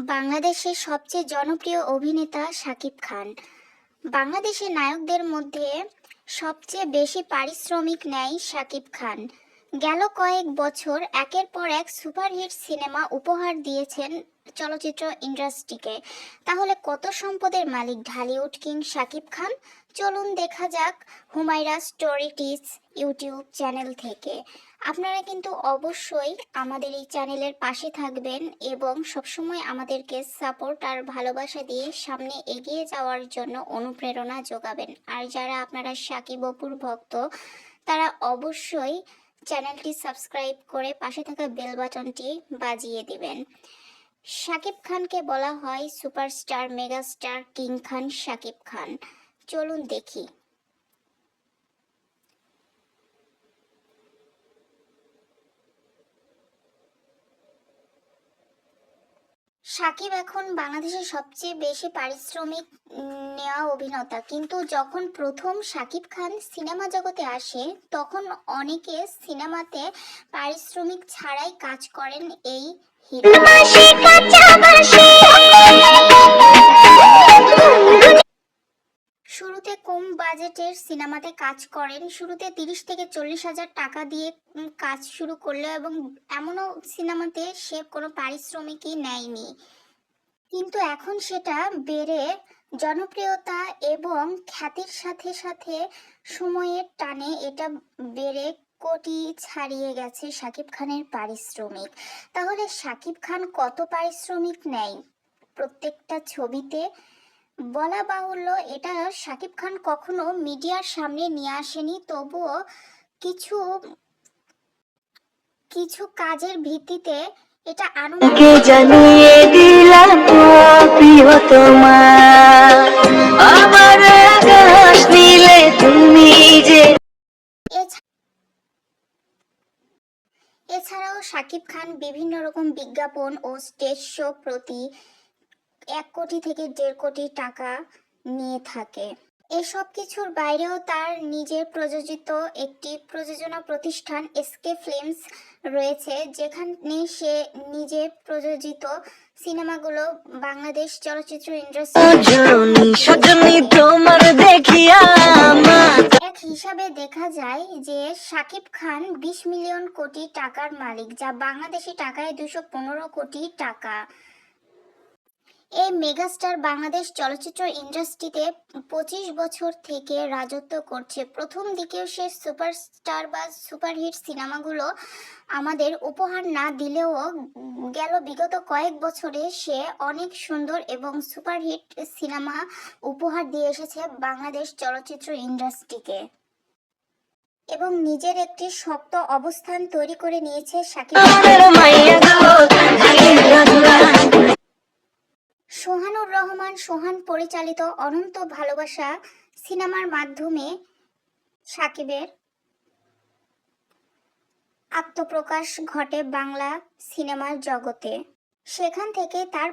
বাংলাদেশের সবচেয়ে জনপ্রিয় অভিনেতা শাকিব খান। বাংলাদেশের নায়কদের মধ্যে সবচেয়ে বেশি পারিশ্রমিক নেয় শাকিব খান। গেল কয়েক বছর একের পর এক সুপারহিট সিনেমা উপহার দিয়েছেন চলচ্চিত্র ইন্ডাস্ট্রিকে। তাহলে কত সম্পদের মালিক ঢালিউড কিং শাকিব খান? চলুন দেখা যাক Humaira story tips YouTube channel থেকে। আপনারা কিন্তু অবশ্যই আমাদের এই চ্যানেলের পাশে থাকবেন এবং সবসময় আমাদেরকে সাপোর্ট আর ভালোবাসা দিয়ে সামনে এগিয়ে যাওয়ার জন্য অনুপ্রেরণা যোগাবেন। আর যারা আপনারা শাকিব অপুর ভক্ত, তারা অবশ্যই চ্যানেলটি সাবস্ক্রাইব করে পাশে থাকা বেল বাটনটি বাজিয়ে দিবেন। শাকিব খানকে বলা হয় সুপারস্টার, মেগাস্টার, কিং খান শাকিব খান। চলুন দেখি। শাকিব এখন বাংলাদেশের সবচেয়ে বেশি পারিশ্রমিক নেওয়া অভিনেতা। কিন্তু যখন প্রথম শাকিব খান সিনেমা জগতে আসে, তখন অনেকে সিনেমাতে পারিশ্রমিক ছাড়াই কাজ করেন এই হিরো। শুরুতে কম বাজেটের সিনেমাতে কাজ করেন। শুরুতে 30 থেকে 40 হাজার টাকা দিয়ে কাজ শুরু করলেও এবং এমনও সিনেমাতে সে কোনো পারিশ্রমিকই নেয়নি। কিন্তু এখন সেটা বেড়ে জনপ্রিয়তা এবং খ্যাতির সাথে সাথে সময়ের টানে এটা বেড়ে কোটি ছাড়িয়ে গেছে শাকিব খানের পারিশ্রমিক। তাহলে শাকিব খান কত পারিশ্রমিক নেয় প্রত্যেকটা ছবিতে? বলা বাহুল্য, এটা শাকিব খান কখনো মিডিয়ার সামনে নিয়ে আসেনি। তবুও কিছু কিছু কাজের ভিত্তিতে এটা কে জানিয়ে দিলাম প্রিয়তমা, আমার আকাশ নীলে তুমি যে। এছাড়াও শাকিব খান বিভিন্ন রকম বিজ্ঞাপন ও স্টেজ শো প্রতি 1 কোটি থেকে 1.5 কোটি টাকা নিয়ে থাকে। এসব কিছুর বাইরেও তার নিজের প্রযোজিত একটি প্রযোজনা প্রতিষ্ঠান এসকে ফিল্মস রয়েছে, যেখানে সে নিজে প্রযোজিত সিনেমাগুলো বাংলাদেশ চলচ্চিত্র ইন্ডাস্ট্রি এক হিসাবে দেখা যায় যে শাকিব খান 20 মিলিয়ন কোটি টাকার মালিক, যা বাংলাদেশি টাকায় 215 কোটি টাকা। এই মেগাস্টার বাংলাদেশ চলচ্চিত্র ইন্ডাস্ট্রিতে 25 বছর থেকে রাজত্ব করছে। প্রথম দিকেও সে সুপারস্টার বা সুপারহিট সিনেমাগুলো আমাদের উপহার না দিলেও গেল বিগত কয়েক বছরে সে অনেক সুন্দর এবং সুপারহিট সিনেমা উপহার দিয়ে এসেছে বাংলাদেশ চলচ্চিত্র ইন্ডাস্ট্রিকে এবং নিজের একটি শক্ত অবস্থান তৈরি করে নিয়েছে শাকিব। সোহানুর রহমান সোহান পরিচালিত অনন্ত ভালোবাসা সিনেমার মাধ্যমে শাকিবের আত্মপ্রকাশ ঘটে বাংলা সিনেমার জগতে। সেখান থেকে তার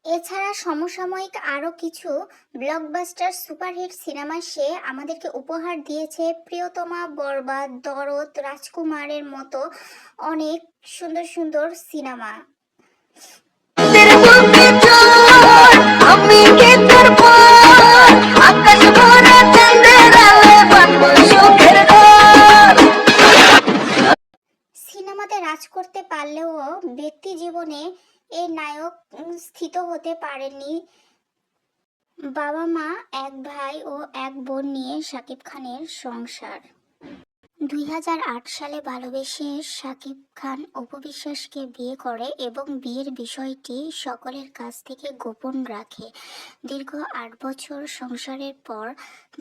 এছাড়া সমসাময়িক আরও কিছু ব্লকবাস্টার সুপারহিট সিনেমা সে আমাদেরকে উপহার দিয়েছে। প্রিয়তমা, বরবাদ, দরদ, রাজকুমারের মতো অনেক সুন্দর সুন্দর সিনেমা। সিনেমাতে রাজ করতে পারলেও ব্যক্তি জীবনে এই নায়ক স্থিত হতে পারেননি। বাবা মা, এক ভাই ও এক বোন নিয়ে শাকিব খানের সংসার। 2008 সালে ভালোবেসে শাকিব খান অপু বিশ্বাসকে বিয়ে করে এবং বিয়ের বিষয়টি সকলের কাছ থেকে গোপন রাখে। দীর্ঘ 8 বছর সংসারের পর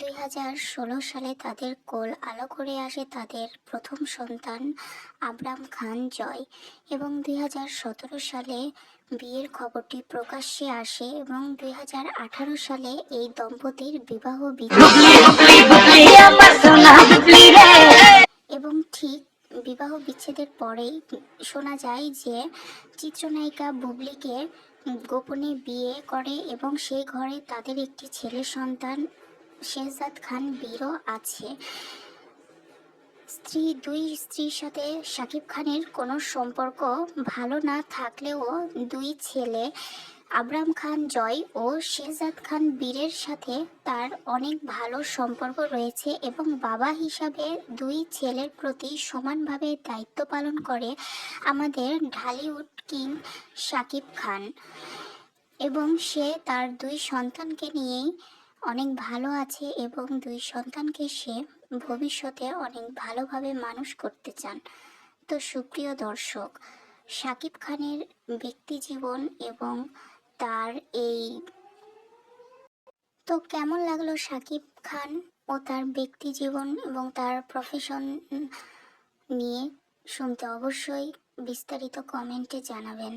2016 সালে তাদের কোল আলো করে আসে তাদের প্রথম সন্তান আবরাম খান জয় এবং 2017 সালে বিয়ের খবরটি প্রকাশ্যে আসে এবং 2018 সালে এই দম্পতির বিবাহ এবং ঠিক বিবাহ বিচ্ছেদের পরেই শোনা যায় যে চিত্রনায়িকা বুবলিকে গোপনে বিয়ে করে এবং সেই ঘরে তাদের একটি ছেলে সন্তান শেহজাদ খান বীরও আছে। দুই স্ত্রীর সাথে শাকিব খানের কোনো সম্পর্ক ভালো না থাকলেও দুই ছেলে আবরাম খান জয় ও শেহজাদ খান বীরের সাথে তার অনেক ভালো সম্পর্ক রয়েছে এবং বাবা হিসাবে দুই ছেলের প্রতি সমানভাবে দায়িত্ব পালন করে আমাদের ঢালিউড কিং শাকিব খান। এবং সে তার দুই সন্তানকে নিয়েই অনেক ভালো আছে এবং দুই সন্তানকে সে ভবিষ্যতে অনেক ভালোভাবে মানুষ করতে চান। তো সুপ্রিয় দর্শক, শাকিব খানের ব্যক্তি জীবন এবং তার এই তো কেমন লাগলো শাকিব খান ও তার ব্যক্তি জীবন এবং তার প্রফেশন নিয়ে শুনতে অবশ্যই বিস্তারিত কমেন্টে জানাবেন।